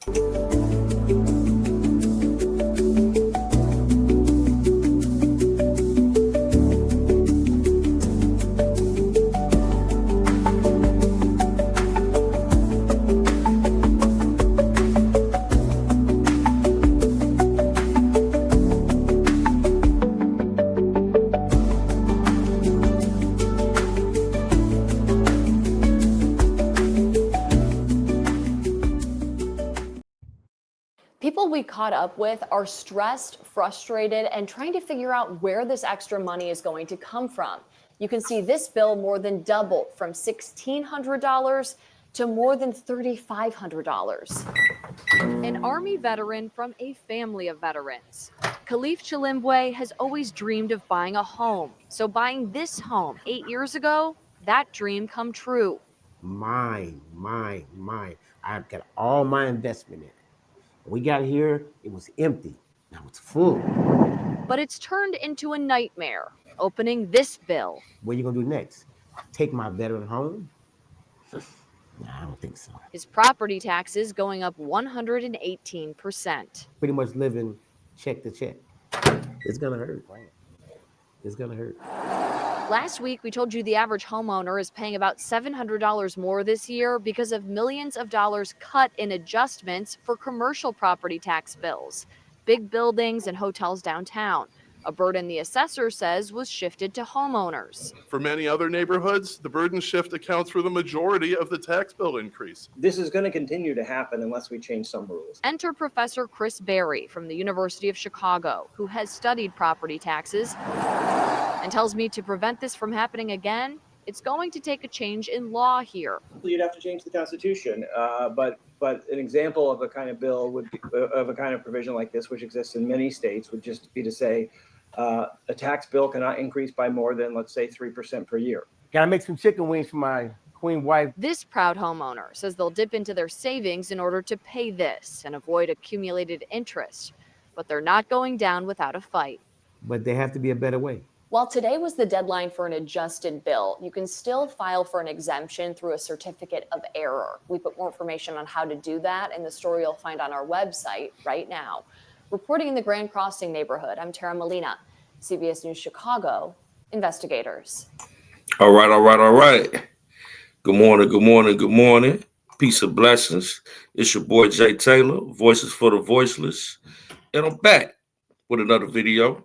People we caught up with are stressed, frustrated, and trying to figure out where this extra money is going to come from. You can see this bill more than doubled from $1,600 to more than $3,500. An Army veteran from a family of veterans. Khalif Chilimbwe has always dreamed of buying a home. So buying this home 8 years ago, that dream come true. Mine. I've got all my investment in it. We got here, it was empty. Now it's full. But it's turned into a nightmare, opening this bill. What are you gonna do next? Take my veteran home? Nah, I don't think so. His property taxes going up 118%. Pretty much living check to check. It's gonna hurt. It's gonna hurt. Last week, we told you the average homeowner is paying about $700 more this year because of millions of dollars cut in adjustments for commercial property tax bills, big buildings and hotels downtown, a burden the assessor says was shifted to homeowners. For many other neighborhoods, the burden shift accounts for the majority of the tax bill increase. This is going to continue to happen unless we change some rules. Enter Professor Chris Berry from the University of Chicago, who has studied property taxes and tells me to prevent this from happening again, it's going to take a change in law here. You'd have to change the Constitution, but an example of a kind of bill would be, of a kind of provision like this, which exists in many states, would just be to say a tax bill cannot increase by more than, let's say, 3% per year. Gotta make some chicken wings for my queen wife. This proud homeowner says they'll dip into their savings in order to pay this and avoid accumulated interest, but they're not going down without a fight. But there have to be a better way. While today was the deadline for an adjusted bill, you can still file for an exemption through a certificate of error. We put more information on how to do that in the story you'll find on our website right now. Reporting in the Grand Crossing neighborhood, I'm Tara Molina, CBS News Chicago, investigators. All right. Good morning. Peace and blessings. It's your boy Jay Taylor, Voices for the Voiceless. And I'm back with another video.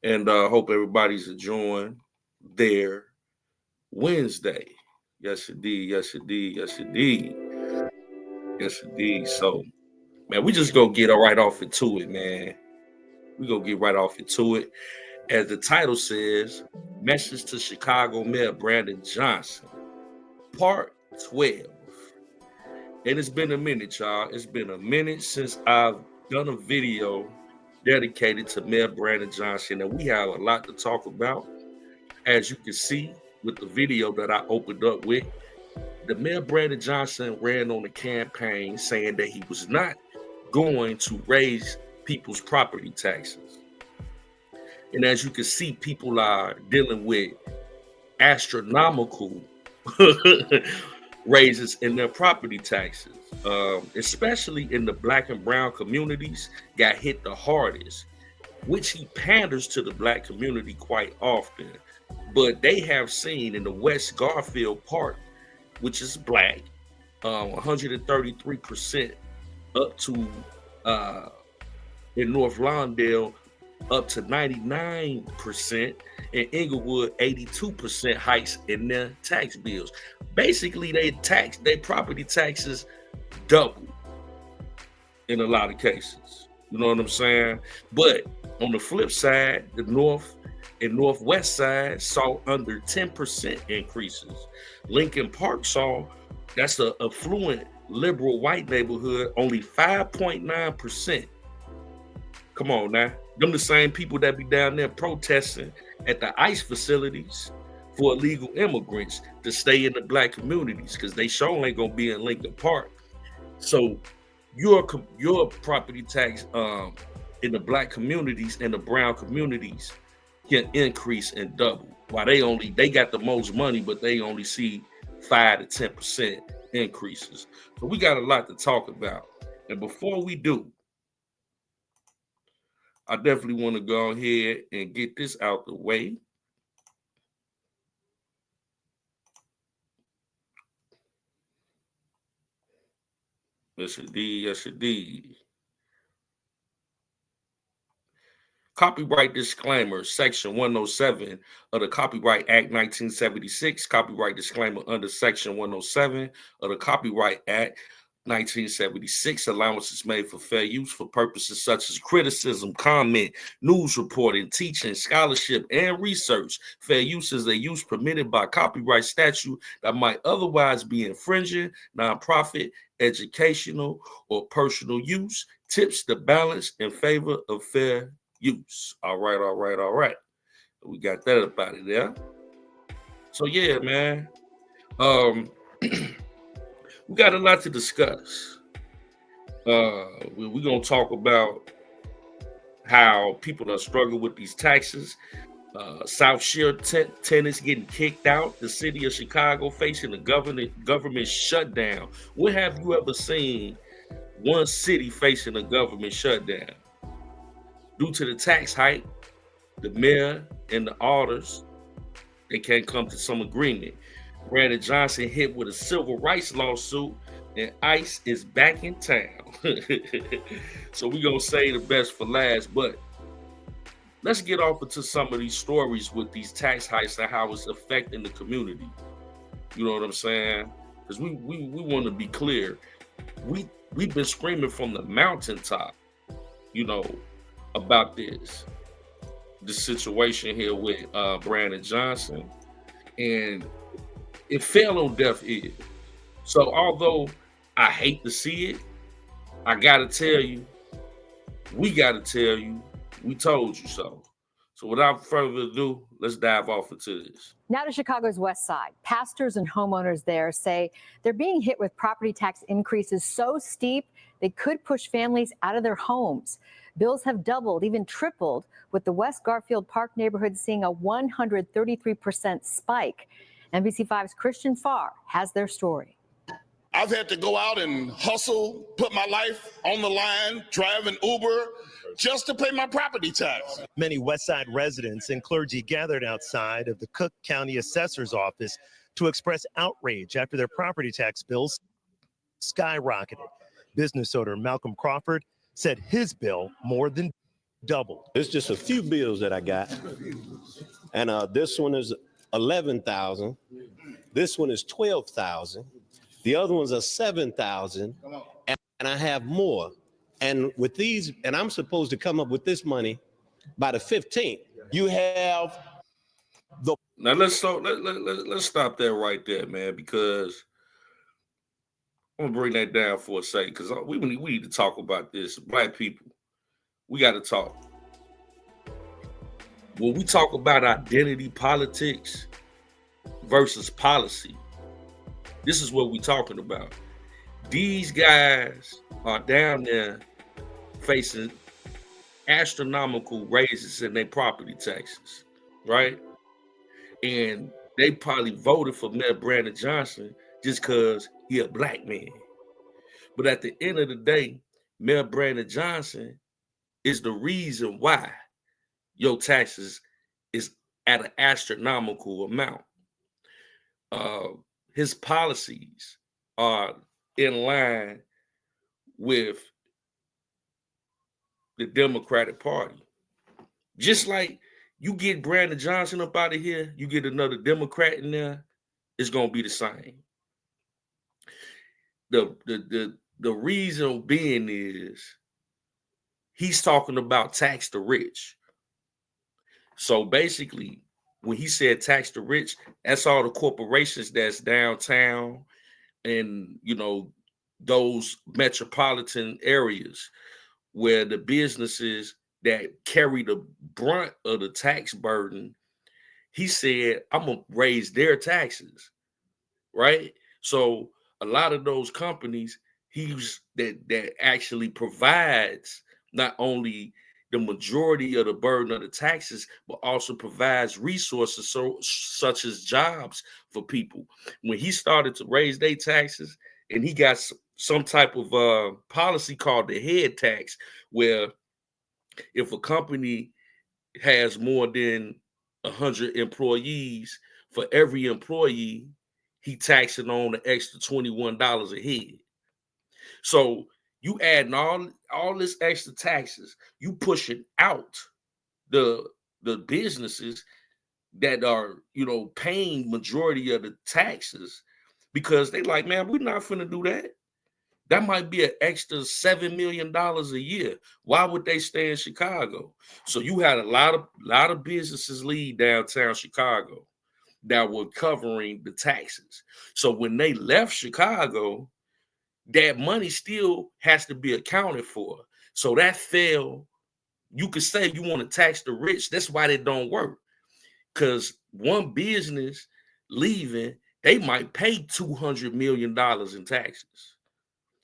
And hope everybody's enjoying their Wednesday. Yes, indeed. So, man, we just gonna get right off into it, man. We gonna get right off into it. As the title says, Message to Chicago Mayor Brandon Johnson, Part 12. And it's been a minute, y'all. It's been a minute since I've done a video dedicated to Mayor Brandon Johnson, and we have a lot to talk about. As you can see with the video that I opened up with, the Mayor Brandon Johnson ran on a campaign saying that he was not going to raise people's property taxes. And as you can see, people are dealing with astronomical raises in their property taxes. Especially in the Black and brown communities, got hit the hardest, which he panders to the Black community quite often. But they have seen in the West Garfield Park, which is Black, 133% up to in North Lawndale up to 99%, and Inglewood 82% hikes in their tax bills. Basically, their property taxes double in a lot of cases. You know what I'm saying? But on the flip side, the North and Northwest side saw under 10% increases. Lincoln Park saw, that's an affluent liberal white neighborhood, only 5.9%. Come on now. Them the same people that be down there protesting at the ICE facilities for illegal immigrants to stay in the Black communities, because they sure ain't gonna be in Lincoln Park. So your property tax in the Black communities and the brown communities can increase and double. While they got the most money, but they only see 5 to 10% increases. So we got a lot to talk about. And before we do, I definitely want to go ahead and get this out the way. Yes, indeed. Yes, indeed. Copyright disclaimer, Section 107 of the Copyright Act 1976. Copyright disclaimer under Section 107 of the Copyright Act 1976. Allowances made for fair use for purposes such as criticism, comment, news reporting, teaching, scholarship, and research. Fair use is a use permitted by copyright statute that might otherwise be infringing, nonprofit, educational, or personal use. Tips the balance in favor of fair use. All right, all right, all right. We got that up out of there. So yeah, man. We got a lot to discuss. We're gonna talk about how people are struggling with these taxes. South Shore tenants getting kicked out. The city of Chicago facing the government shutdown. When have you ever seen one city facing a government shutdown? Due to the tax hike, the mayor and the auditors, they can't come to some agreement. Brandon Johnson hit with a civil rights lawsuit, and ICE is back in town. So we're going to say the best for last, but let's get off into some of these stories with these tax hikes and how it's affecting the community. You know what I'm saying? Because we want to be clear. We've been screaming from the mountaintop, about the situation here with Brandon Johnson, and it fell on deaf ears. So although I hate to see it, I gotta tell you, we told you so. So without further ado, let's dive off into this. Now to Chicago's West Side. Pastors and homeowners there say they're being hit with property tax increases so steep they could push families out of their homes. Bills have doubled, even tripled, with the West Garfield Park neighborhood seeing a 133% spike. NBC5's Christian Farr has their story. I've had to go out and hustle, put my life on the line, drive an Uber just to pay my property tax. Many Westside residents and clergy gathered outside of the Cook County Assessor's office to express outrage after their property tax bills skyrocketed. Business owner Malcolm Crawford said his bill more than doubled. It's just a few bills that I got. And this one is $11,000. This one is $12,000. The other ones are $7,000. And I have more. And with these, and I'm supposed to come up with this money by the 15th. You have the. Now let's stop that right there, man, because I'm gonna bring that down for a second, because we need to talk about this. Black people, we got to talk. When we talk about identity politics versus policy, this is what we're talking about. These guys are down there facing astronomical raises in their property taxes, right? And they probably voted for Mayor Brandon Johnson just because he a black man. But at the end of the day, Mayor Brandon Johnson is the reason why your taxes is at an astronomical amount. His policies are in line with the Democratic Party. Just like you get Brandon Johnson up out of here, you get another Democrat in there, it's gonna be the same. The reason being is he's talking about tax the rich. So basically, when he said tax the rich, that's all the corporations that's downtown and those metropolitan areas where the businesses that carry the brunt of the tax burden, he said, I'm gonna raise their taxes, right? So a lot of those companies that actually provides not only the majority of the burden of the taxes, but also provides resources such as jobs for people. When he started to raise their taxes and he got some type of policy called the head tax, where if a company has more than 100 employees, for every employee, he taxing on the extra $21 a head. So you adding all this extra taxes, you pushing out the businesses that are, paying majority of the taxes, because they like, man, we're not finna do that. That might be an extra $7 million a year. Why would they stay in Chicago? So you had a lot of businesses leave downtown Chicago that were covering the taxes. So when they left Chicago, that money still has to be accounted for. So that fell. You could say you want to tax the rich. That's why they don't work. Because one business leaving, they might pay $200 million in taxes.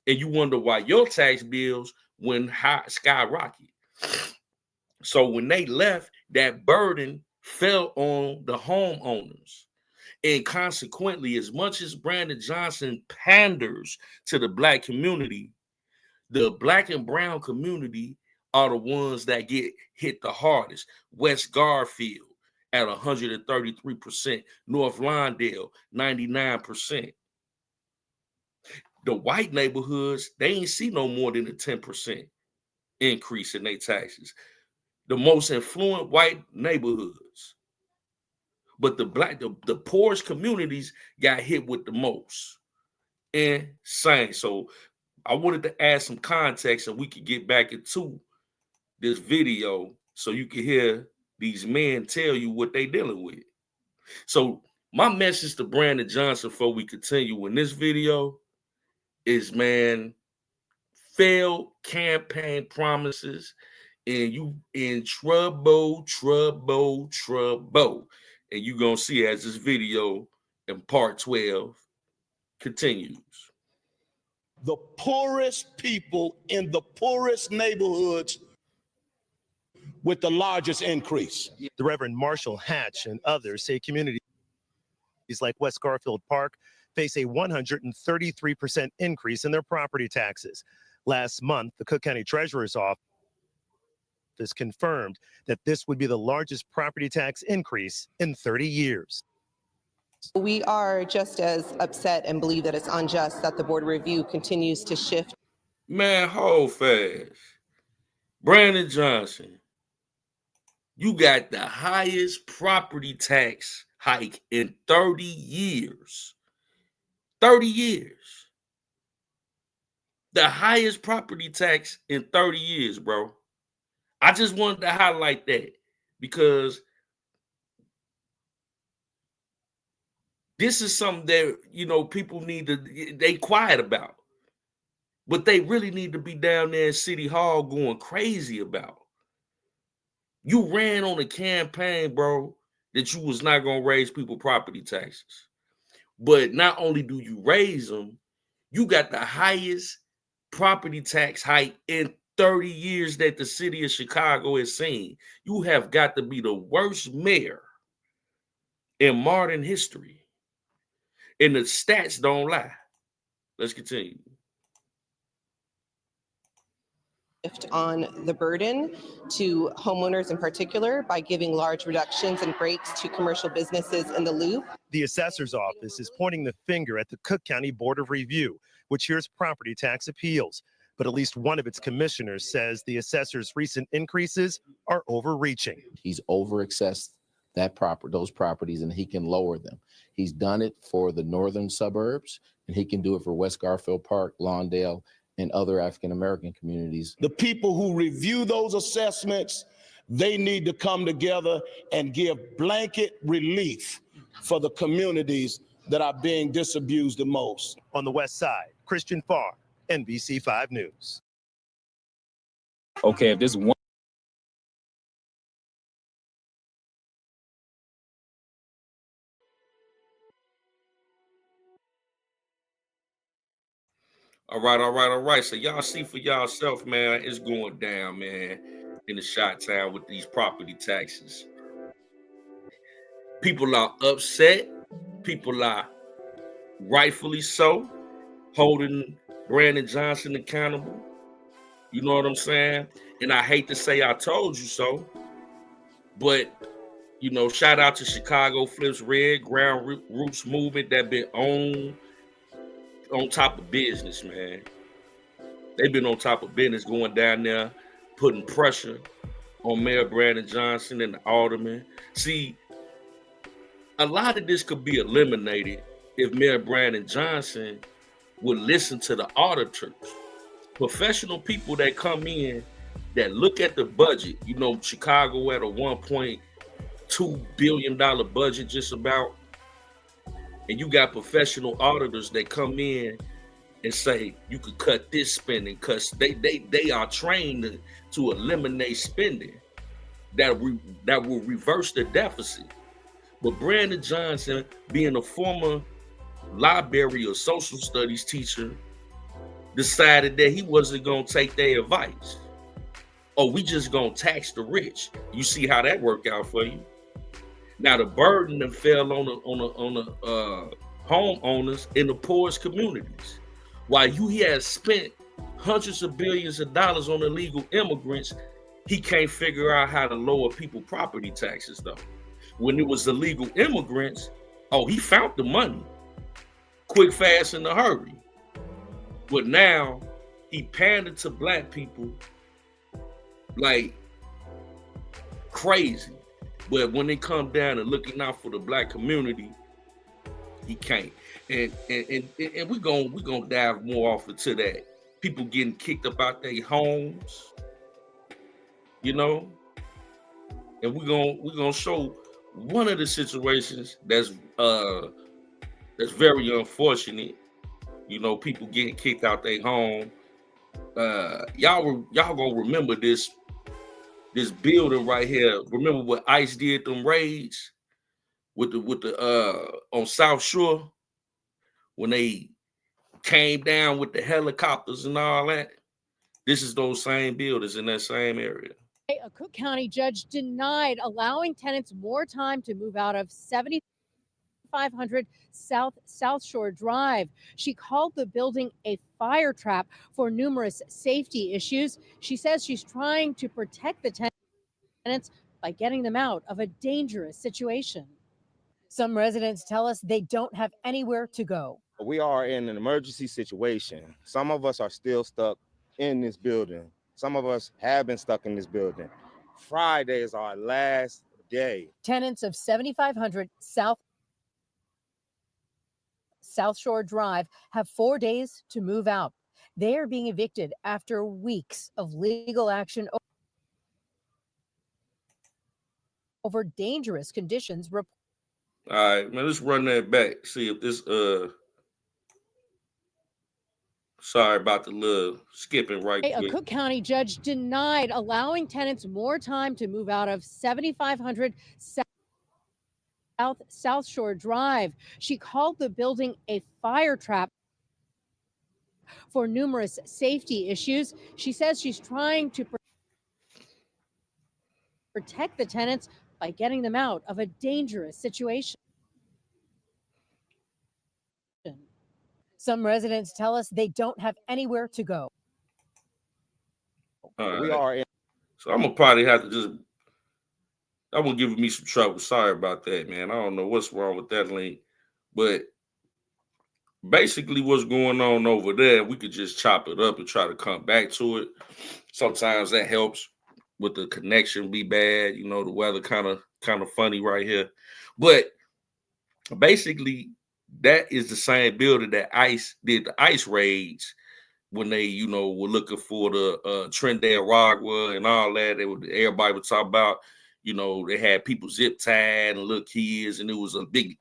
And you wonder why your tax bills went high, skyrocket. So when they left, that burden fell on the homeowners. And consequently, as much as Brandon Johnson panders to the Black community, the Black and brown community are the ones that get hit the hardest. West Garfield at 133%, North Lawndale 99%. The white neighborhoods, they ain't see no more than a 10% increase in their taxes. The most affluent white neighborhoods. But the poorest communities got hit with the most. Insane. So I wanted to add some context and we could get back into this video so you can hear these men tell you what they dealing with. So my message to Brandon Johnson before we continue in this video is, man, failed campaign promises, and you in trouble. And you're going to see as this video in part 12 continues. The poorest people in the poorest neighborhoods with the largest increase. The Reverend Marshall Hatch and others say communities like West Garfield Park face a 133% increase in their property taxes. Last month, the Cook County Treasurer's Office confirmed that this would be the largest property tax increase in 30 years. We are just as upset and believe that it's unjust that the Board of Review continues to shift. Man, hold fast. Brandon Johnson, you got the highest property tax hike in 30 years. 30 years. The highest property tax in 30 years, bro. I just wanted to highlight that because this is something that, people need to, they quiet about. But they really need to be down there in City Hall going crazy about. You ran on a campaign, bro, that you was not going to raise people property taxes. But not only do you raise them, you got the highest property tax hike in 30 years that the city of Chicago has seen. You have got to be the worst mayor in modern history. And the stats don't lie. Let's continue. On the burden to homeowners in particular by giving large reductions and breaks to commercial businesses in the loop. The assessor's office is pointing the finger at the Cook County Board of Review, which hears property tax appeals. But at least one of its commissioners says the assessor's recent increases are overreaching. He's over-assessed those properties, and he can lower them. He's done it for the northern suburbs, and he can do it for West Garfield Park, Lawndale, and other African-American communities. The people who review those assessments, they need to come together and give blanket relief for the communities that are being disabused the most. On the west side, Christian Farr, NBC 5 News. Okay, if there's one. All right. So y'all see for yourself, man, it's going down, man, in the Chi-Town with these property taxes. People are upset. People are rightfully so holding Brandon Johnson accountable. You know what I'm saying? And I hate to say I told you so, but you know, shout out to Chicago Flips Red Ground Roots movement that been on top of business, man. They've been on top of business, going down there, putting pressure on Mayor Brandon Johnson and the aldermen. See, a lot of this could be eliminated if Mayor Brandon Johnson would listen to the auditors, professional people that come in that look at the budget. You know, Chicago at a $1.2 billion budget just about, and you got professional auditors that come in and say you could cut this spending, because they are trained to eliminate spending that will reverse the deficit. But Brandon Johnson, being a former library or social studies teacher, decided that he wasn't going to take their advice. Oh, we just going to tax the rich. You see how that worked out for you? Now the burden that fell on the homeowners in the poorest communities. While he has spent hundreds of billions of dollars on illegal immigrants, he can't figure out how to lower people property taxes though. When it was illegal immigrants, oh, he found the money quick, fast, in a hurry. But now he pandered to black people like crazy. But when they come down and looking out for the black community, he can't. And we're gonna dive more off into that. People getting kicked up out their homes, you know. And we're gonna show one of the situations that's very unfortunate. You know, people getting kicked out their home. Y'all gonna remember this building right here. Remember what ICE did them raids with the on South Shore when they came down with the helicopters and all that? This is those same buildings in that same area. A Cook County judge denied allowing tenants more time to move out of 7500 South Shore Drive. She called the building a fire trap for numerous safety issues. She says she's trying to protect the tenants by getting them out of a dangerous situation. Some residents tell us they don't have anywhere to go. We are in an emergency situation. Some of us are still stuck in this building. Some of us have been stuck in this building. Friday is our last day. Tenants of 7500 South Shore Drive have 4 days to move out. They are being evicted after weeks of legal action over dangerous conditions. All right, man, let's run that back. See if this sorry about the little skipping right quick. A Cook County judge denied allowing tenants more time to move out of 7500 South Shore Drive. She called the building a fire trap for numerous safety issues. She says she's trying to protect the tenants by getting them out of a dangerous situation. Some residents tell us they don't have anywhere to go. We are in. So I'm gonna probably have to just. That one giving me some trouble. Sorry about that, man. I don't know what's wrong with that link, but basically what's going on over there, we could just chop it up and try to come back to it. Sometimes that helps with the connection be bad. You know, the weather kind of funny right here, but basically that is the same building that ICE did the ICE raids when they, you know, were looking for the Trinidad Ragua and all that. Everybody would talk about, you know, they had people zip tied and little kids, and it was a big.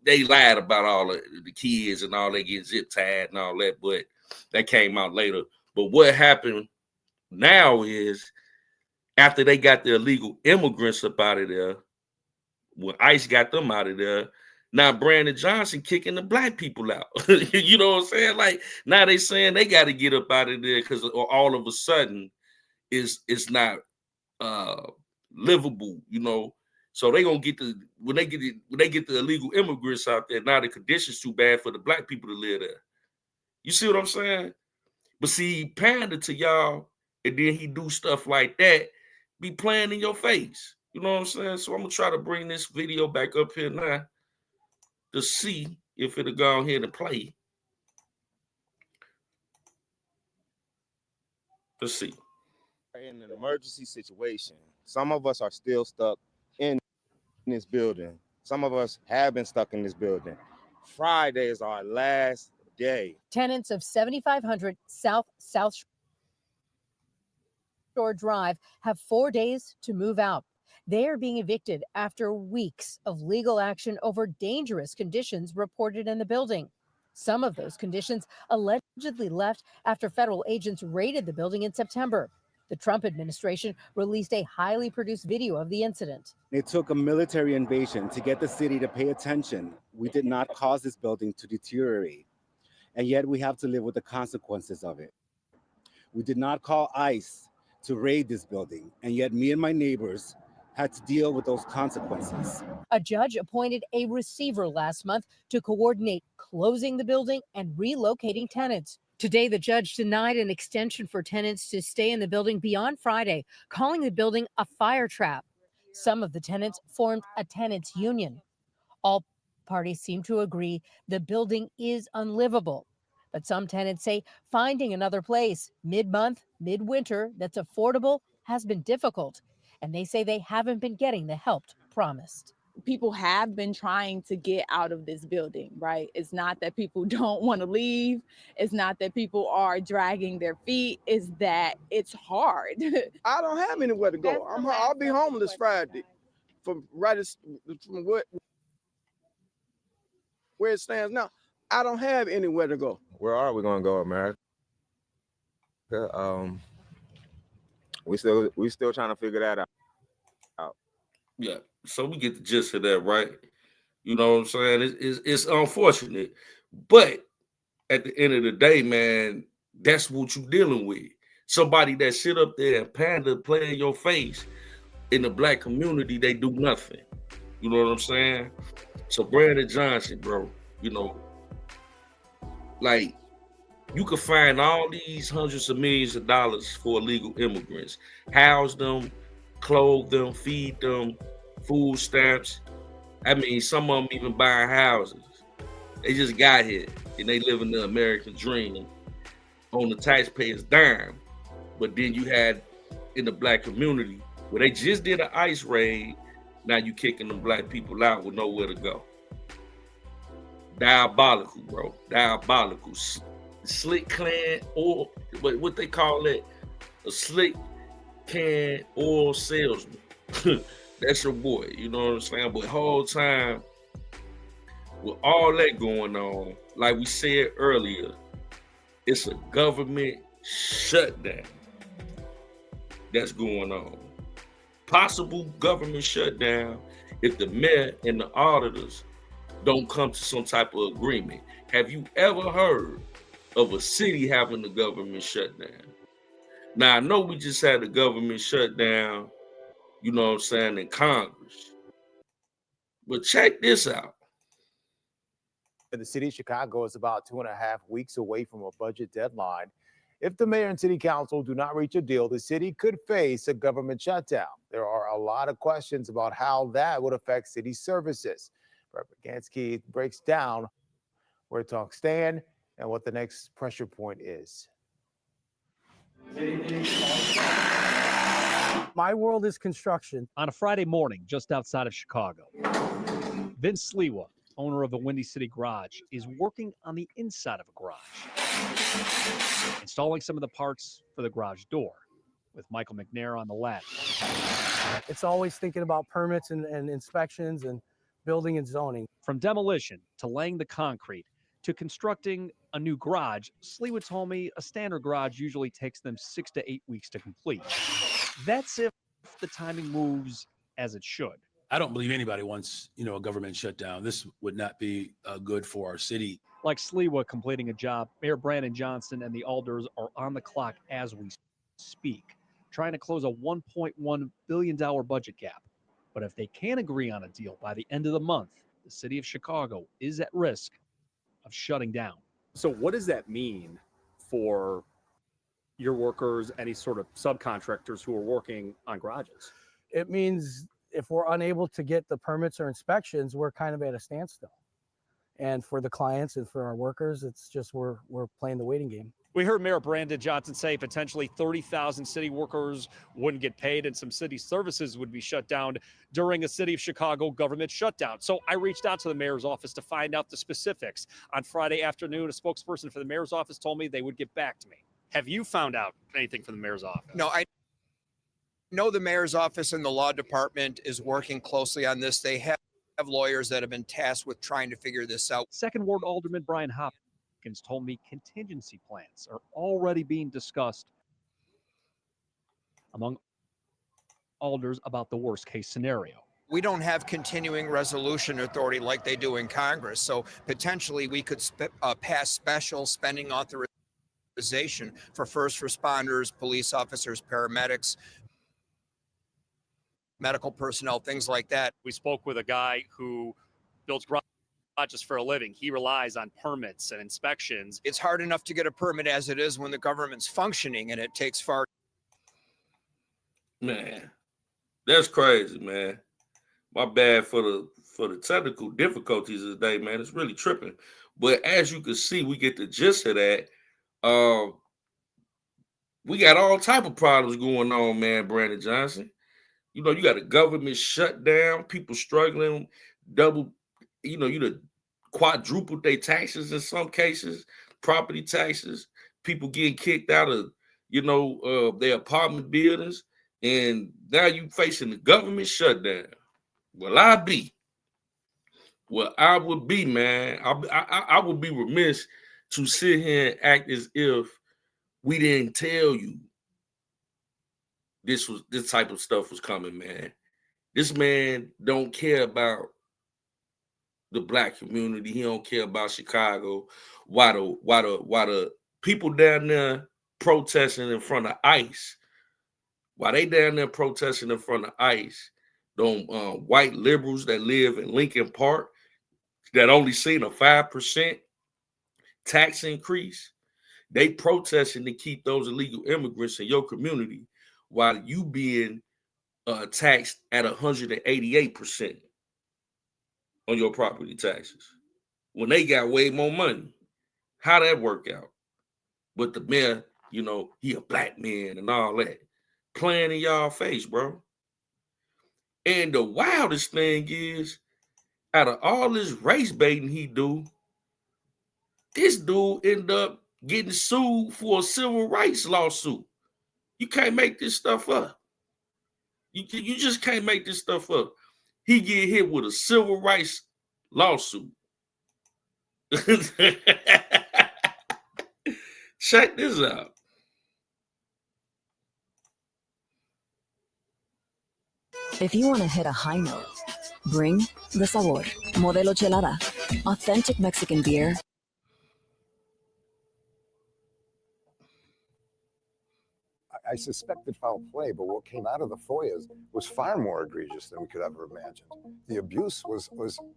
They lied about all of the kids and all they get zip tied and all that, but that came out later. But what happened now is after they got the illegal immigrants up out of there, when ICE got them out of there, now Brandon Johnson kicking the black people out. You know what I'm saying? Like now they saying they got to get up out of there because all of a sudden it's not livable, you know. So they gonna get when they get the illegal immigrants out there. Now the conditions too bad for the black people to live there. You see what I'm saying? But see, he pander to y'all, and then he do stuff like that, be playing in your face. You know what I'm saying? So I'm gonna try to bring this video back up here now to see if it'll go ahead and play. Let's see. In an emergency situation, some of us are still stuck in this building. Some of us have been stuck in this building. Friday is our last day. Tenants of 7500 South Shore Drive have 4 days to move out. They are being evicted after weeks of legal action over dangerous conditions reported in the building. Some of those conditions allegedly left after federal agents raided the building in September. The Trump administration released a highly produced video of the incident. It took a military invasion to get the city to pay attention. We did not cause this building to deteriorate, and yet we have to live with the consequences of it. We did not call ICE to raid this building, and yet me and my neighbors had to deal with those consequences. A judge appointed a receiver last month to coordinate closing the building and relocating tenants. Today, the judge denied an extension for tenants to stay in the building beyond Friday, calling the building a fire trap. Some of the tenants formed a tenants union. All parties seem to agree the building is unlivable. But some tenants say finding another place mid-month, mid-winter that's affordable has been difficult. And they say they haven't been getting the help promised. People have been trying to get out of this building, right? It's not that people don't want to leave. It's not that people are dragging their feet. It's that it's hard. I don't have anywhere to go. I'll be homeless Friday from where it stands now. I don't have anywhere to go. Where are we going to go, America? We still trying to figure that out. Yeah, so we get the gist of that, right? You know what I'm saying? It's unfortunate, but at the end of the day, man, that's what you're dealing with. Somebody that sit up there and pander, play in your face. In the black community, they do nothing. You know what I'm saying? So Brandon Johnson, bro, you know, like you could find all these hundreds of millions of dollars for illegal immigrants, house them, clothe them, feed them, food stamps. I mean, some of them even buying houses. They just got here and they living the American dream on the taxpayer's dime. But then you had in the black community where they just did an ICE raid. Now you kicking them black people out with nowhere to go. Diabolical, bro. Diabolical. Slick can or what they call it, a slick can oil salesman. That's your boy, you know what I'm saying? But the whole time, with all that going on, like we said earlier, it's a government shutdown that's going on. Possible government shutdown if the mayor and the auditors don't come to some type of agreement. Have you ever heard of a city having a government shutdown? Now, I know we just had a government shutdown, you know what I'm saying, in Congress. But check this out. The city of Chicago is about 2.5 weeks away from a budget deadline. If the mayor and city council do not reach a deal, the city could face a government shutdown. There are a lot of questions about how that would affect city services. Brett Bragansky breaks down where talks stand and what the next pressure point is. My world is construction. On a Friday morning just outside of Chicago, Vince Sliwa, owner of the Windy City Garage, is working on the inside of a garage, installing some of the parts for the garage door, with Michael McNair on the left. It's always thinking about permits and inspections and building and zoning. From demolition to laying the concrete to constructing a new garage, Sliwa told me a standard garage usually takes them 6 to 8 weeks to complete. That's if the timing moves as it should. I don't believe anybody wants, a government shutdown. This would not be good for our city. Like Sliwa completing a job, Mayor Brandon Johnson and the alders are on the clock as we speak, trying to close a $1.1 billion budget gap. But if they can't agree on a deal by the end of the month, the city of Chicago is at risk of shutting down. So what does that mean for your workers, any sort of subcontractors who are working on garages? It means if we're unable to get the permits or inspections, we're kind of at a standstill. And for the clients and for our workers, it's just we're playing the waiting game. We heard Mayor Brandon Johnson say potentially 30,000 city workers wouldn't get paid and some city services would be shut down during a City of Chicago government shutdown. So I reached out to the mayor's office to find out the specifics. On Friday afternoon, a spokesperson for the mayor's office told me they would get back to me. Have you found out anything from the mayor's office? No, I know the mayor's office and the law department is working closely on this. They have lawyers that have been tasked with trying to figure this out. Second Ward Alderman Brian Hopkins told me contingency plans are already being discussed among alders about the worst case scenario. We don't have continuing resolution authority like they do in Congress. So potentially we could pass special spending authorization for first responders, police officers, paramedics, medical personnel, things like that. We spoke with a guy who builds garages for a living. He relies on permits and inspections. It's hard enough to get a permit as it is when the government's functioning, and it takes far. Man, that's crazy, man. My bad for the technical difficulties today, man. It's really tripping. But as you can see, we get the gist of that. We got all type of problems going on, man, Brandon Johnson. You know, you got a government shutdown, people struggling, you quadrupled their taxes in some cases, property taxes, people getting kicked out of, their apartment buildings. And now you facing the government shutdown. Well, I would be, man. I would be remiss to sit here and act as if we didn't tell you this type of stuff was coming, man. This man don't care about the Black community. He don't care about Chicago. Why the people down there protesting in front of ICE? Why they down there protesting in front of ICE? Them white liberals that live in Lincoln Park that only seen a 5% tax increase. They protesting to keep those illegal immigrants in your community while you being taxed at 188% on your property taxes when they got way more money. How that work out? But the mayor, he a black man and all that, playing in y'all face, bro. And the wildest thing is, out of all this race baiting he do, this dude end up getting sued for a civil rights lawsuit. You can't make this stuff up. You just can't make this stuff up. He get hit with a civil rights lawsuit. Check this out. If you want to hit a high note, bring the sabor. Modelo Chelada. Authentic Mexican beer. I suspected foul play, but what came out of the FOIAs was far more egregious than we could ever imagine. The abuse was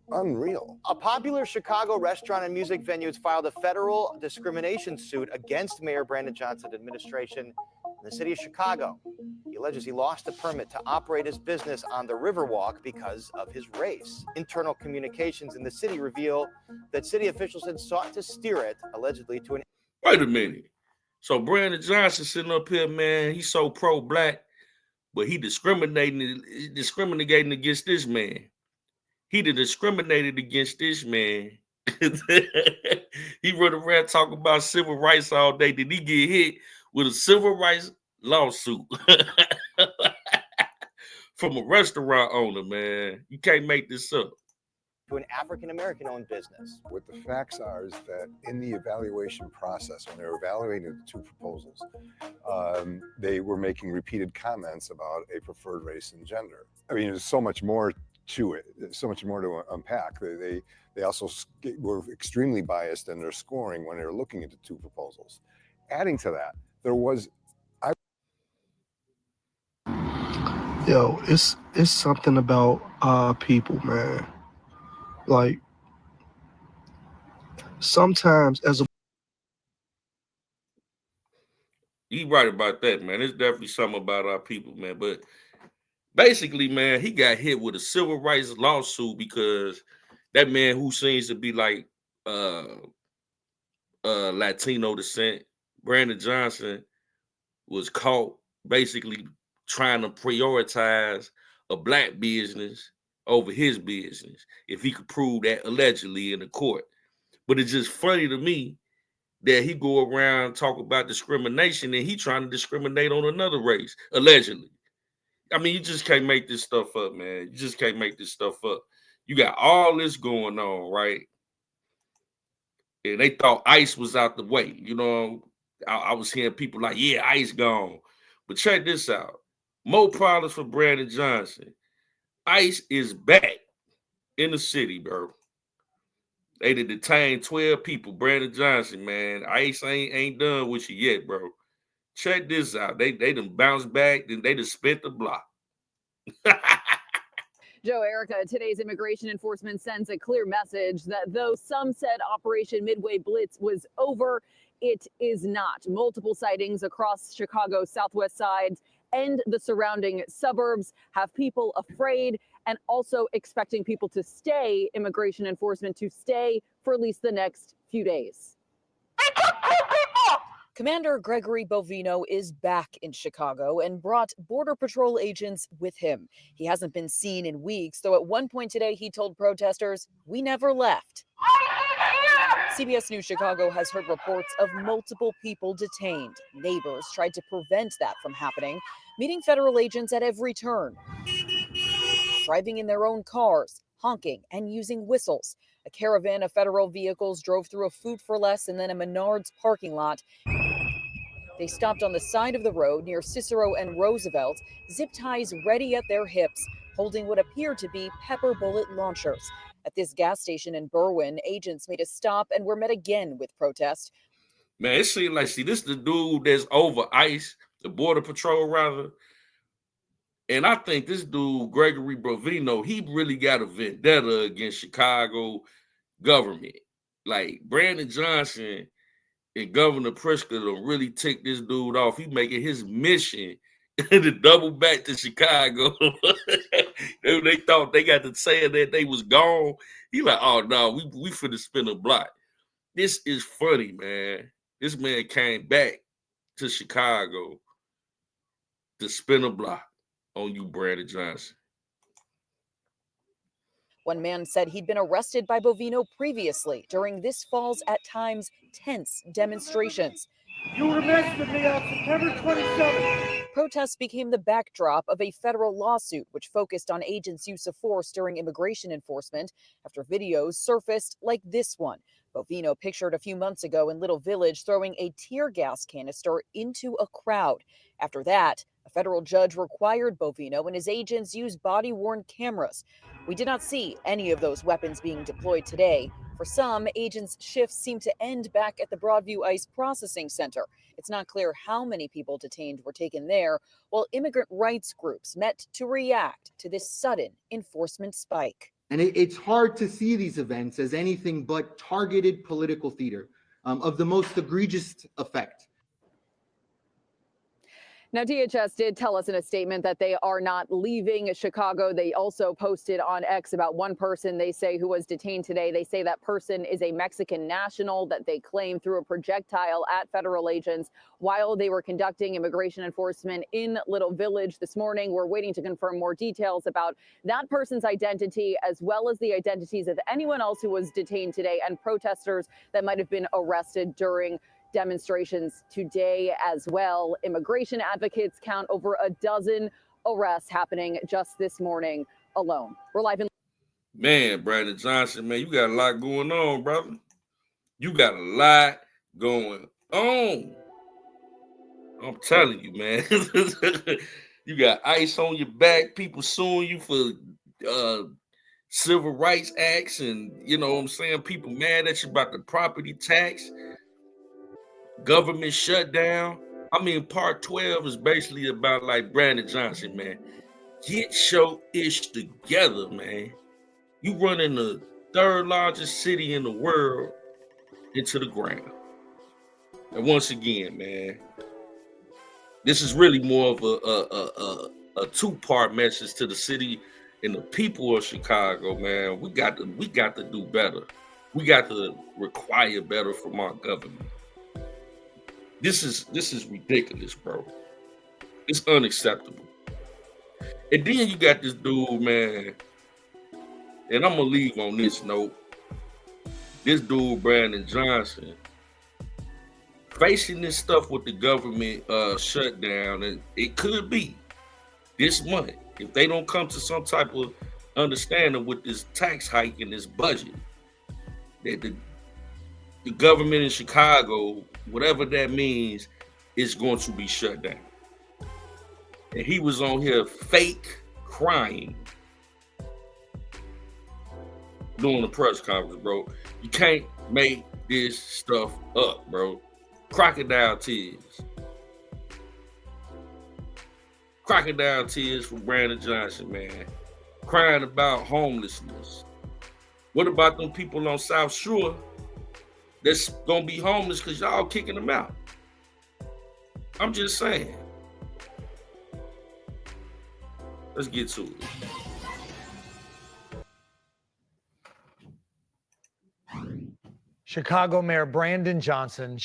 unreal. A popular Chicago restaurant and music venue has filed a federal discrimination suit against Mayor Brandon Johnson's administration in the city of Chicago. He alleges he lost a permit to operate his business on the Riverwalk because of his race. Internal communications in the city reveal that city officials had sought to steer it, allegedly, to an... Wait a minute. So Brandon Johnson sitting up here, man, he's so pro-black, but he discriminating against this man. He discriminated against this man. He run around talking about civil rights all day. Did he get hit with a civil rights lawsuit from a restaurant owner, man? You can't make this up. To an African-American owned business. What the facts are is that in the evaluation process, when they were evaluating the two proposals, they were making repeated comments about a preferred race and gender. I mean, there's so much more to it, so much more to unpack. They also were extremely biased in their scoring when they were looking at the two proposals. Adding to that, there was... Yo, it's something about people, man. Like, sometimes as a He right about that, man. There's definitely something about our people, man. But basically, man, he got hit with a civil rights lawsuit because that man who seems to be like Latino descent, Brandon Johnson, was caught basically trying to prioritize a black business over his business if he could prove that allegedly in the court. But it's just funny to me that he go around talk about discrimination and he trying to discriminate on another race, allegedly. I mean, you just can't make this stuff up, man. You just can't make this stuff up. You got all this going on, right? And they thought ICE was out the way. You know, I was hearing people like, yeah, ICE gone. But check this out. More problems for Brandon Johnson. ICE is back in the city, bro. They did detain 12 people. Brandon Johnson, man. ICE ain't done with you yet, bro. Check this out. They done bounced back, then they done spent the block. Joe, Erica, today's immigration enforcement sends a clear message that though some said Operation Midway Blitz was over, it is not. Multiple sightings across Chicago's southwest sides and the surrounding suburbs have people afraid and also expecting people to stay, immigration enforcement to stay for at least the next few days. Commander Gregory Bovino is back in Chicago and brought Border Patrol agents with him. He hasn't been seen in weeks, though at one point today he told protesters, "We never left." CBS News Chicago has heard reports of multiple people detained. Neighbors tried to prevent that from happening, meeting federal agents at every turn, driving in their own cars, honking and using whistles. A caravan of federal vehicles drove through a Food for Less and then a Menards parking lot. They stopped on the side of the road near Cicero and Roosevelt, zip ties ready at their hips, holding what appeared to be pepper bullet launchers. At this gas station in Berwyn, agents made a stop and were met again with protest. Man, it seems like, this the dude that's over ICE, the Border Patrol, rather. And I think this dude, Gregory Bovino, he really got a vendetta against Chicago government. Like, Brandon Johnson and Governor Pritzker to really tick this dude off. He making his mission to double back to Chicago. They thought they got to say that they was gone. He like, oh no, we finna spin a block. This is funny, man. This man came back to Chicago to spin a block on you, Brandon Johnson. One man said he'd been arrested by Bovino previously during this fall's at times tense demonstrations. You were messing with me on September 27th. Protests became the backdrop of a federal lawsuit which focused on agents' use of force during immigration enforcement after videos surfaced like this one. Bovino pictured a few months ago in Little Village throwing a tear gas canister into a crowd. After that, a federal judge required Bovino and his agents use body-worn cameras. We did not see any of those weapons being deployed today. For some, agents' shifts seem to end back at the Broadview ICE Processing Center. It's not clear how many people detained were taken there, while immigrant rights groups met to react to this sudden enforcement spike. And it's hard to see these events as anything but targeted political theater of the most egregious effect. Now, DHS did tell us in a statement that they are not leaving Chicago. They also posted on X about one person they say who was detained today. They say that person is a Mexican national that they claim threw a projectile at federal agents while they were conducting immigration enforcement in Little Village this morning. We're waiting to confirm more details about that person's identity, as well as the identities of anyone else who was detained today and protesters that might have been arrested during demonstrations today as well. Immigration advocates count over a dozen arrests happening just this morning alone. We're live in. Man, Brandon Johnson, man, you got a lot going on, brother. You got a lot going on. I'm telling you, man. You got ICE on your back, people suing you for civil rights acts, and you know what I'm saying, people mad at you about the property tax. Government shutdown. I mean, part 12 is basically about like Brandon Johnson, man. Get your ish together, man. You running the third largest city in the world into the ground. And once again, man, This is really more of a two-part message to the city and the people of Chicago, man. We got to do better. We got to require better from our government. This is ridiculous, bro. It's unacceptable. And then you got this dude, man, and I'm gonna leave on this note. This dude, Brandon Johnson, facing this stuff with the government shutdown, and it could be this month if they don't come to some type of understanding with this tax hike and this budget, that the government in Chicago, whatever that means, is going to be shut down. And he was on here fake crying during the press conference, bro. You can't make this stuff up, bro. Crocodile tears. Crocodile tears for Brandon Johnson, man. Crying about homelessness. What about them people on South Shore that's gonna be homeless because y'all kicking them out? I'm just saying. Let's get to it. Chicago Mayor Brandon Johnson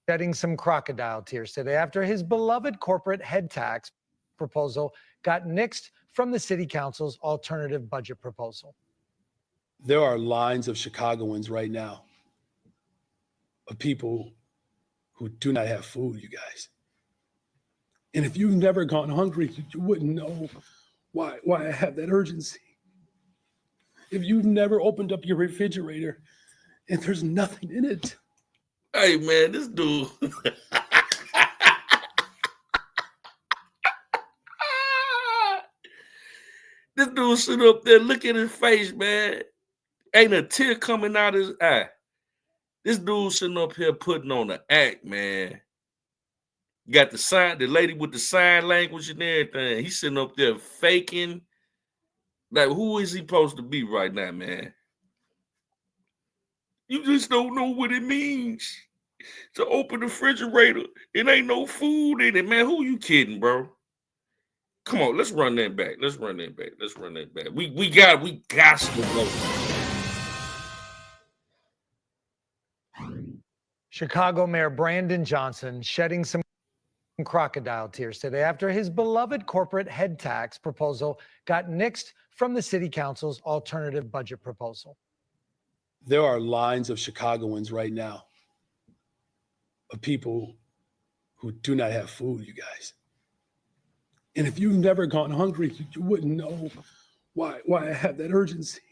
shedding some crocodile tears today after his beloved corporate head tax proposal got nixed from the city council's alternative budget proposal. There are lines of Chicagoans right now of people who do not have food, you guys. And if you've never gone hungry, you wouldn't know why I have that urgency. If you've never opened up your refrigerator and there's nothing in it. Hey, man, this dude. This dude sitting up there, look at his face, man. Ain't a tear coming out his eye. This dude sitting up here putting on the act, man. You got the lady with the sign language and everything. He's sitting up there faking. Like, who is he supposed to be right now, man? You just don't know what it means to open the refrigerator. It ain't no food in it, man. Who you kidding, bro? Come on, let's run that back. Let's run that back. We got to go. Chicago Mayor Brandon Johnson shedding some crocodile tears today after his beloved corporate head tax proposal got nixed from the city council's alternative budget proposal. There are lines of Chicagoans right now of people who do not have food, you guys. And if you've never gone hungry, you wouldn't know why I have that urgency.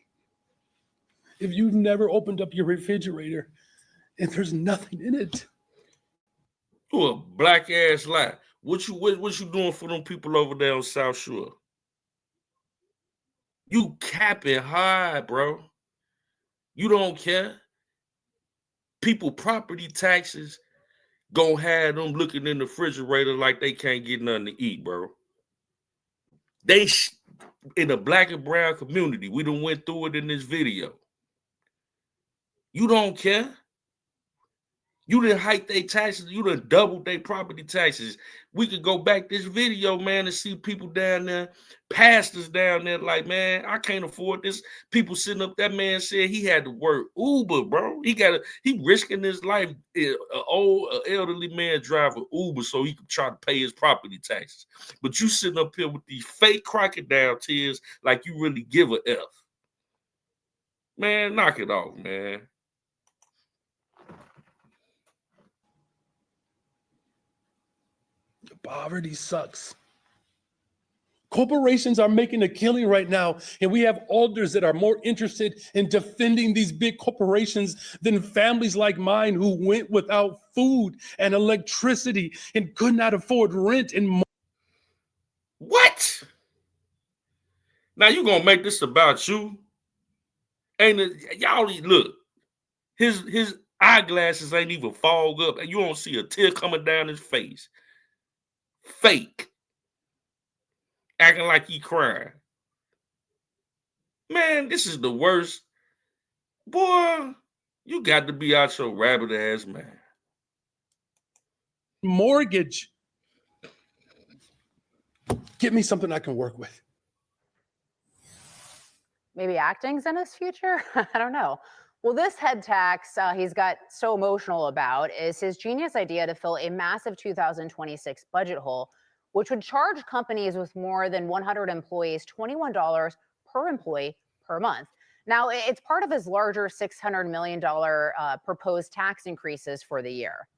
If you've never opened up your refrigerator and there's nothing in it. You a black ass lie. What you doing for them people over there on South Shore? You capping high, bro. You don't care. People property taxes gonna have them looking in the refrigerator like they can't get nothing to eat, bro. They in the black and brown community, we done went through it in this video. You don't care. You done hike their taxes. You done doubled their property taxes. We could go back this video, man, and see people down there, pastors down there like, man, I can't afford this. People sitting up, that man said he had to work Uber, bro. He risking his life. An elderly man driving Uber so he could try to pay his property taxes. But you sitting up here with these fake crocodile tears like you really give a F. Man, knock it off, man. Poverty sucks. Corporations are making a killing right now, and we have alders that are more interested in defending these big corporations than families like mine who went without food and electricity and could not afford rent and more. What? Now you gonna make this about you? Ain't it, y'all look? His eyeglasses ain't even fog up, and you don't see a tear coming down his face. Fake. Acting like he crying. Man, this is the worst. Boy, you got to be out your rabbit ass, man. Mortgage. Get me something I can work with. Maybe acting's in his future? I don't know. Well, this head tax he's got so emotional about is his genius idea to fill a massive 2026 budget hole, which would charge companies with more than 100 employees $21 per employee per month. Now, it's part of his larger $600 million proposed tax increases for the year.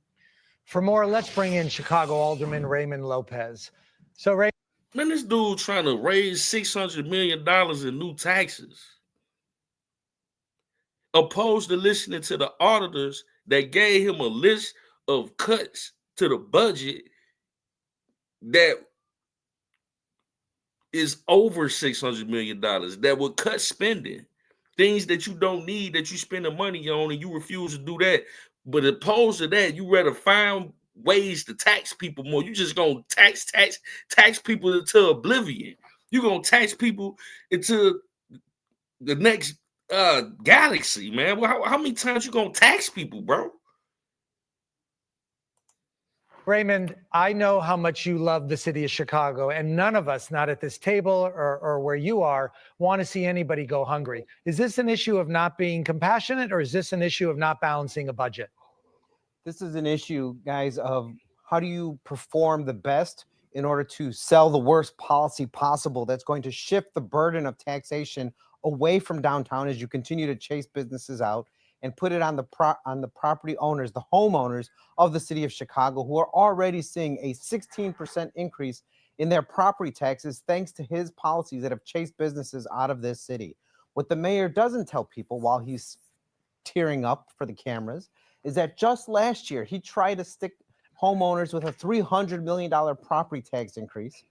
For more, let's bring in Chicago Alderman Raymond Lopez. So, Raymond. Man, this dude trying to raise $600 million in new taxes, opposed to listening to the auditors that gave him a list of cuts to the budget that is over $600 million, that would cut spending, things that you don't need, that you spend the money on, and you refuse to do that. But opposed to that, you rather find ways to tax people more. You just gonna tax people into oblivion. You're gonna tax people into the next galaxy, man. Well, how many times you gonna tax people, bro? Raymond, I know how much you love the city of Chicago, and none of us, not at this table or where you are, want to see anybody go hungry. Is this an issue of not being compassionate, or is this an issue of not balancing a budget? This is an issue, guys, of how do you perform the best in order to sell the worst policy possible that's going to shift the burden of taxation away from downtown as you continue to chase businesses out and put it on the property owners, the homeowners of the city of Chicago, who are already seeing a 16% increase in their property taxes thanks to his policies that have chased businesses out of this city. What the mayor doesn't tell people while he's tearing up for the cameras is that just last year, he tried to stick homeowners with a $300 million property tax increase,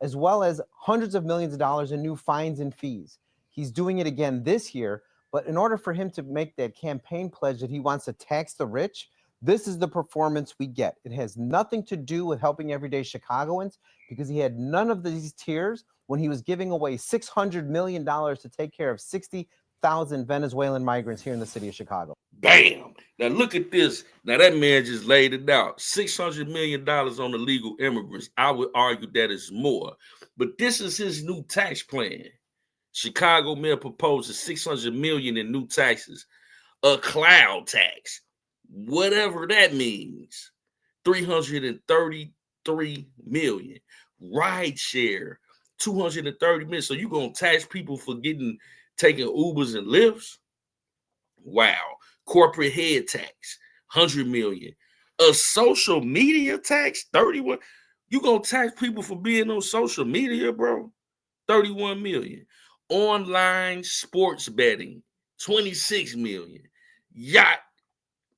as well as hundreds of millions of dollars in new fines and fees. He's doing it again this year, but in order for him to make that campaign pledge that he wants to tax the rich, this is the performance we get. It has nothing to do with helping everyday Chicagoans, because he had none of these tears when he was giving away $600 million to take care of 60,000 Venezuelan migrants here in the city of Chicago. Bam! Now look at this. Now that man just laid it out. $600 million on illegal immigrants. I would argue that is more. But this is his new tax plan. Chicago mayor proposes $600 million in new taxes. A cloud tax. Whatever that means. $333 million. Ride share. $230 million. So you're going to tax people for taking Ubers and Lyfts? Wow. Corporate head tax, $100 million. A social media tax, 31. You gonna tax people for being on social media, bro? 31 million. Online sports betting, 26 million. Yacht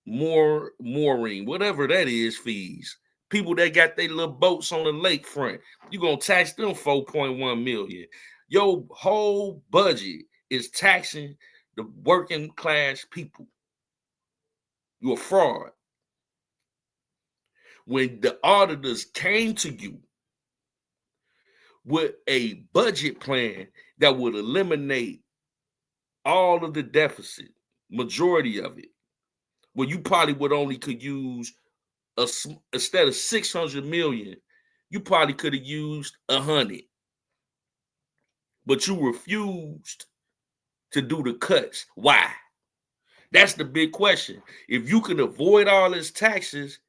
mooring, whatever that is, fees. People that got their little boats on the lakefront, you gonna tax them 4.1 million. Your whole budget is taxing the working class people. You're a fraud. When the auditors came to you with a budget plan that would eliminate all of the deficit, majority of it, well, you probably would only could use instead of 600 million, you probably could have used 100. But you refused to do the cuts. Why? That's the big question. If you can avoid all this taxes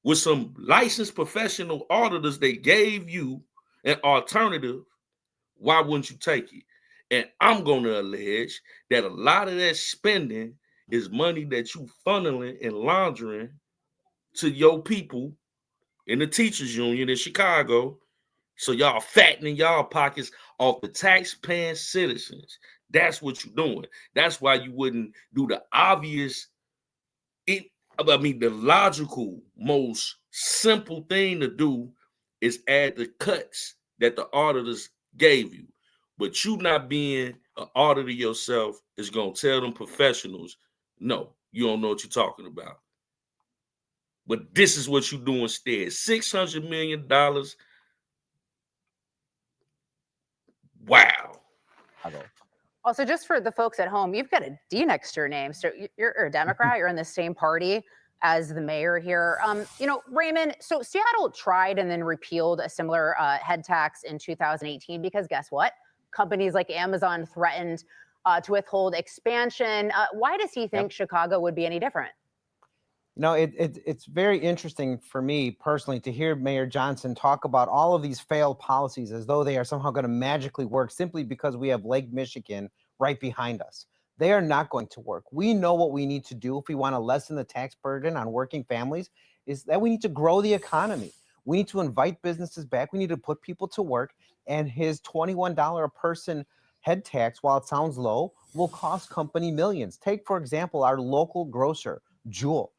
with some licensed professional auditors that gave you an alternative, why wouldn't you take it? And I'm going to allege that a lot of that spending is money that you funneling and laundering to your people in the teachers union in Chicago. So y'all fattening y'all pockets off the taxpaying citizens. That's what you're doing. That's why you wouldn't do the obvious, the logical, most simple thing to do is add the cuts that the auditors gave you. But you not being an auditor yourself is going to tell them professionals, no, you don't know what you're talking about. But this is what you do instead. $600 million. Wow. Also, just for the folks at home, you've got a D next to your name. So you're a Democrat, you're in the same party as the mayor here. Raymond, so Seattle tried and then repealed a similar head tax in 2018 because guess what? Companies like Amazon threatened to withhold expansion. Why does he think Chicago would be any different? It's very interesting for me personally to hear Mayor Johnson talk about all of these failed policies as though they are somehow going to magically work simply because we have Lake Michigan right behind us. They are not going to work. We know what we need to do if we want to lessen the tax burden on working families is that we need to grow the economy. We need to invite businesses back. We need to put people to work. And his $21 a person head tax, while it sounds low, will cost company millions. Take, for example, our local grocer, Jewel,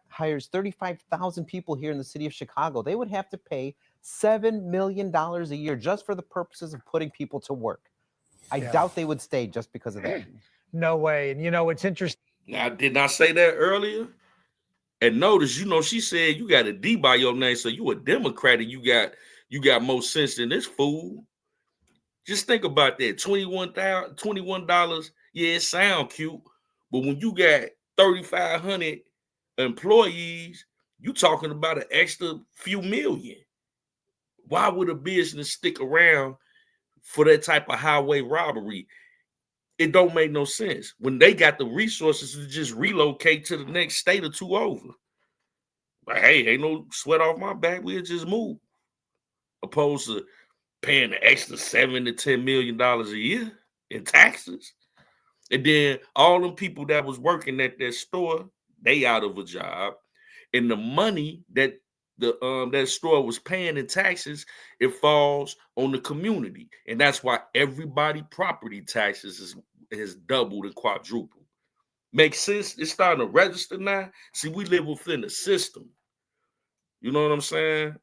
hires 35,000 people here in the city of Chicago. They would have to pay $7 million a year just for the purposes of putting people to work. I doubt they would stay just because of that. No way. And it's interesting. Now, did not say that earlier? And notice, she said you got a D by your name, so you a Democrat and you got more sense than this fool. Just think about that. $21. Yeah, it sound cute, but when you got 3,500 employees, you talking about an extra few million. Why would a business stick around for that type of highway robbery? It don't make no sense when they got the resources to just relocate to the next state or two over. But hey, ain't no sweat off my back. We'll just move. Opposed to paying the extra $7 to $10 million a year in taxes. And then all them people that was working at that store, they out of a job. And the money that that store was paying in taxes, it falls on the community. And that's why everybody property taxes has doubled and quadrupled. Makes sense? It's starting to register now. See, we live within the system. You know what I'm saying?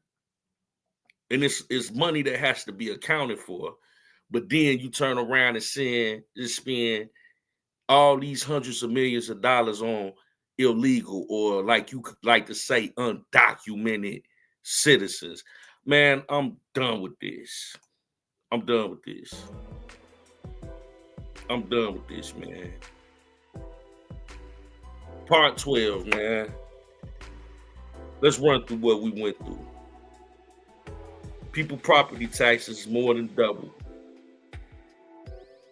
And it's money that has to be accounted for. But then you turn around and spend all these hundreds of millions of dollars on illegal, or like you like to say, undocumented citizens. Man, I'm done with this. I'm done with this, man. Part 12, man. Let's run through what we went through. People property taxes more than double.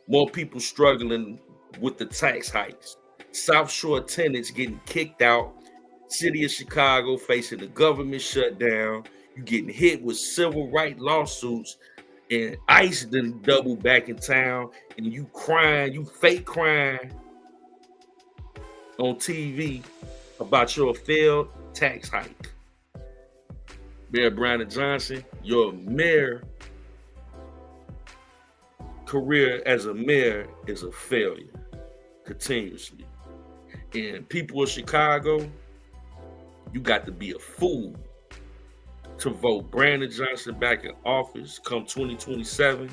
More people struggling with the tax hikes. South Shore tenants getting kicked out. City of Chicago facing the government shutdown. You getting hit with civil rights lawsuits, and ICE done double back in town, and you crying, you fake crying on TV about your failed tax hike. Mayor Brandon Johnson, your mayor career as a mayor is a failure continuously. And people of Chicago, you got to be a fool to vote Brandon Johnson back in office come 2027,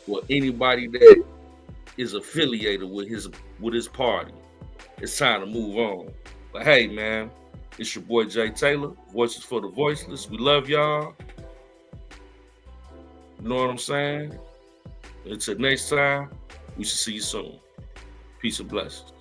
or anybody that is affiliated with his party. It's time to move on. But hey, man, it's your boy Jay Taylor, Voices for the Voiceless. We love y'all. You know what I'm saying? Until next time, we should see you soon. Peace and blessings.